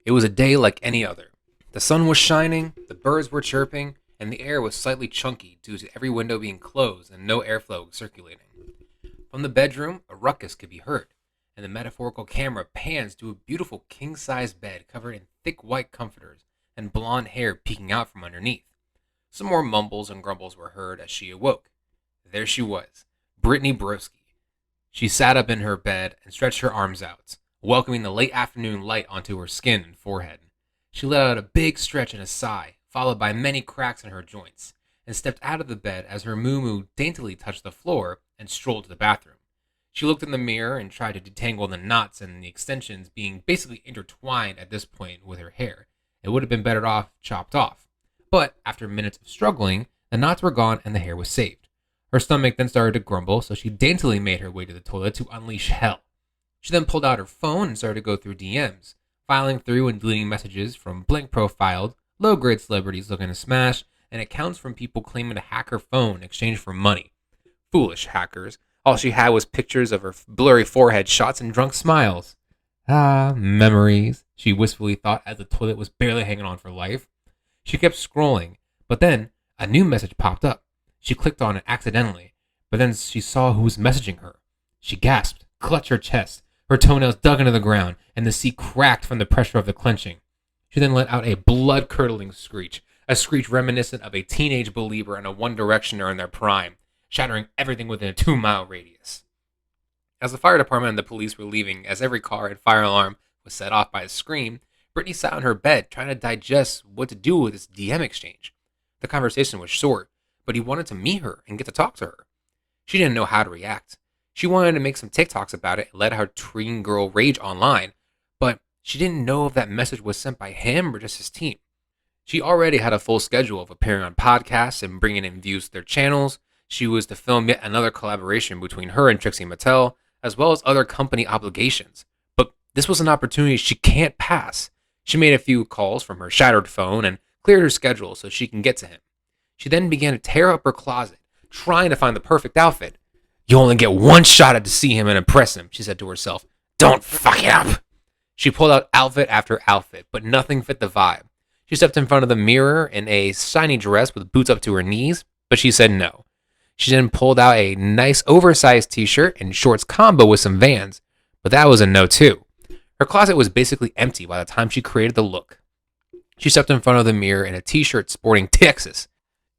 It was a day like any other. The sun was shining, the birds were chirping, and the air was slightly chunky due to every window being closed and no airflow circulating. From the bedroom, a ruckus could be heard, and the metaphorical camera pans to a beautiful king-size bed covered in thick white comforters and blonde hair peeking out from underneath. Some more mumbles and grumbles were heard as she awoke. There she was, Brittany Broski. She sat up in her bed and stretched her arms out, welcoming the late afternoon light onto her skin and forehead. She let out a big stretch and a sigh, followed by many cracks in her joints, and stepped out of the bed as her moo-moo daintily touched the floor and strolled to the bathroom. She looked in the mirror and tried to detangle the knots and the extensions being basically intertwined at this point with her hair. It would have been better off chopped off. But after minutes of struggling, the knots were gone and the hair was saved. Her stomach then started to grumble, so she daintily made her way to the toilet to unleash hell. She then pulled out her phone and started to go through DMs, filing through and deleting messages from blank-profiled, low-grade celebrities looking to smash, and accounts from people claiming to hack her phone in exchange for money. Foolish hackers. All she had was pictures of her blurry forehead shots and drunk smiles. Ah, memories, she wistfully thought as the toilet was barely hanging on for life. She kept scrolling, but then a new message popped up. She clicked on it accidentally, but then she saw who was messaging her. She gasped, clutched her chest, her toenails dug into the ground, and the seat cracked from the pressure of the clenching. She then let out a blood-curdling screech, a screech reminiscent of a teenage believer and a One Directioner in their prime, shattering everything within a 2-mile radius. As the fire department and the police were leaving, as every car and fire alarm was set off by a scream, Brittany sat on her bed trying to digest what to do with this DM exchange. The conversation was short, but he wanted to meet her and get to talk to her. She didn't know how to react. She wanted to make some TikToks about it and let her tween girl rage online, but she didn't know if that message was sent by him or just his team. She already had a full schedule of appearing on podcasts and bringing in views to their channels. She was to film yet another collaboration between her and Trixie Mattel, as well as other company obligations. But this was an opportunity she can't pass. She made a few calls from her shattered phone and cleared her schedule so she can get to him. She then began to tear up her closet, trying to find the perfect outfit. You only get one shot at to see him and impress him, she said to herself. Don't fuck it up. She pulled out outfit after outfit, but nothing fit the vibe. She stepped in front of the mirror in a shiny dress with boots up to her knees, but she said no. She then pulled out a nice oversized t-shirt and shorts combo with some Vans, but that was a no too. Her closet was basically empty by the time she created the look. She stepped in front of the mirror in a t-shirt sporting Texas.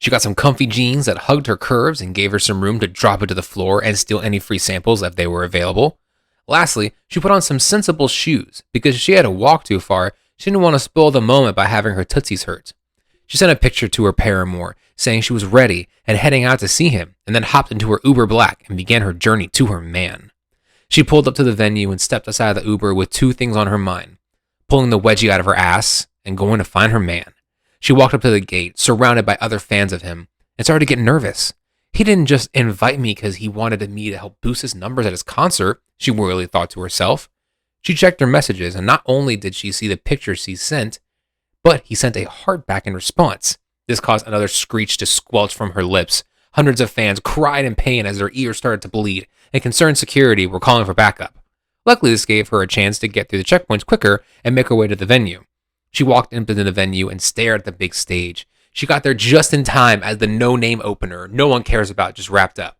She got some comfy jeans that hugged her curves and gave her some room to drop it to the floor and steal any free samples if they were available. Lastly, she put on some sensible shoes because she had to walk too far. She didn't want to spoil the moment by having her tootsies hurt. She sent a picture to her paramour, saying she was ready and heading out to see him, and then hopped into her Uber Black and began her journey to her man. She pulled up to the venue and stepped aside of the Uber with two things on her mind: pulling the wedgie out of her ass and going to find her man. She walked up to the gate, surrounded by other fans of him, and started to get nervous. He didn't just invite me because he wanted me to help boost his numbers at his concert, she wearily thought to herself. She checked her messages, and not only did she see the pictures he sent, but he sent a heart back in response. This caused another screech to squelch from her lips. Hundreds of fans cried in pain as their ears started to bleed, and concerned security were calling for backup. Luckily, this gave her a chance to get through the checkpoints quicker and make her way to the venue. She walked into the venue and stared at the big stage. She got there just in time as the no-name opener no one cares about just wrapped up.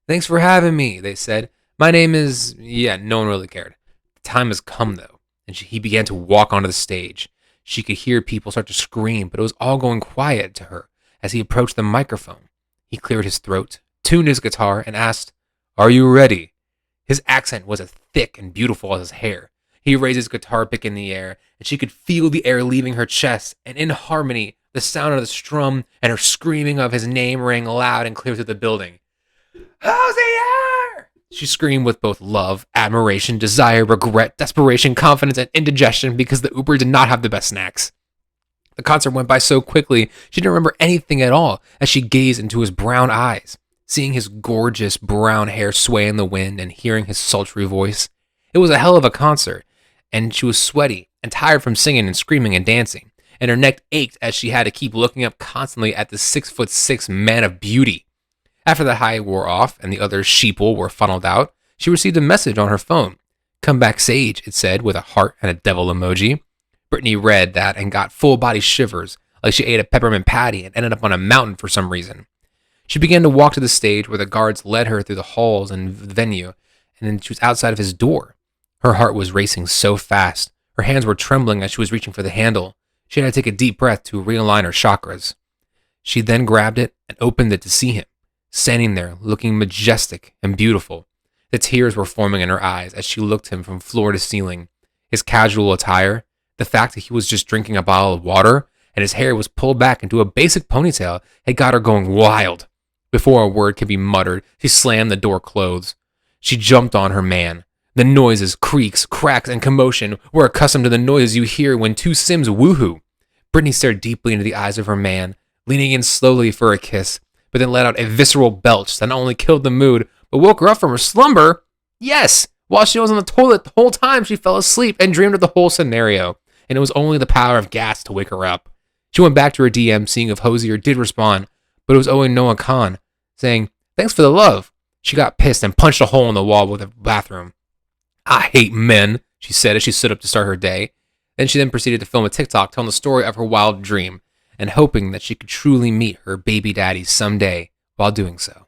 Thanks for having me, they said. My name is... Yeah, no one really cared. The time has come, though, and he began to walk onto the stage. She could hear people start to scream, but it was all going quiet to her as he approached the microphone. He cleared his throat, tuned his guitar, and asked, "Are you ready?" His accent was as thick and beautiful as his hair. He raised his guitar pick in the air, and she could feel the air leaving her chest, and in harmony, the sound of the strum and her screaming of his name rang loud and clear through the building. Hozier! She screamed with both love, admiration, desire, regret, desperation, confidence, and indigestion because the Uber did not have the best snacks. The concert went by so quickly, she didn't remember anything at all as she gazed into his brown eyes, seeing his gorgeous brown hair sway in the wind and hearing his sultry voice. It was a hell of a concert, and she was sweaty and tired from singing and screaming and dancing, and her neck ached as she had to keep looking up constantly at the 6'6" man of beauty. After the high wore off and the other sheeple were funneled out, she received a message on her phone. Come backstage, it said, with a heart and a devil emoji. Brittany read that and got full body shivers, like she ate a peppermint patty and ended up on a mountain for some reason. She began to walk to the stage where the guards led her through the halls and the venue, and then she was outside of his door. Her heart was racing so fast. Her hands were trembling as she was reaching for the handle. She had to take a deep breath to realign her chakras. She then grabbed it and opened it to see him, standing there looking majestic and beautiful. The tears were forming in her eyes as she looked him from floor to ceiling. His casual attire, the fact that he was just drinking a bottle of water, and his hair was pulled back into a basic ponytail had got her going wild. Before a word could be muttered, she slammed the door closed. She jumped on her man. The noises, creaks, cracks, and commotion were accustomed to the noises you hear when two Sims woohoo. Brittany stared deeply into the eyes of her man, leaning in slowly for a kiss, but then let out a visceral belch that not only killed the mood, but woke her up from her slumber. Yes! While she was on the toilet the whole time, she fell asleep and dreamed of the whole scenario, and it was only the power of gas to wake her up. She went back to her DM, seeing if Hozier did respond, but it was owing Noah Khan, saying, "Thanks for the love." She got pissed and punched a hole in the wall with the bathroom. "I hate men," she said as she stood up to start her day. Then she proceeded to film a TikTok telling the story of her wild dream and hoping that she could truly meet her baby daddy someday while doing so.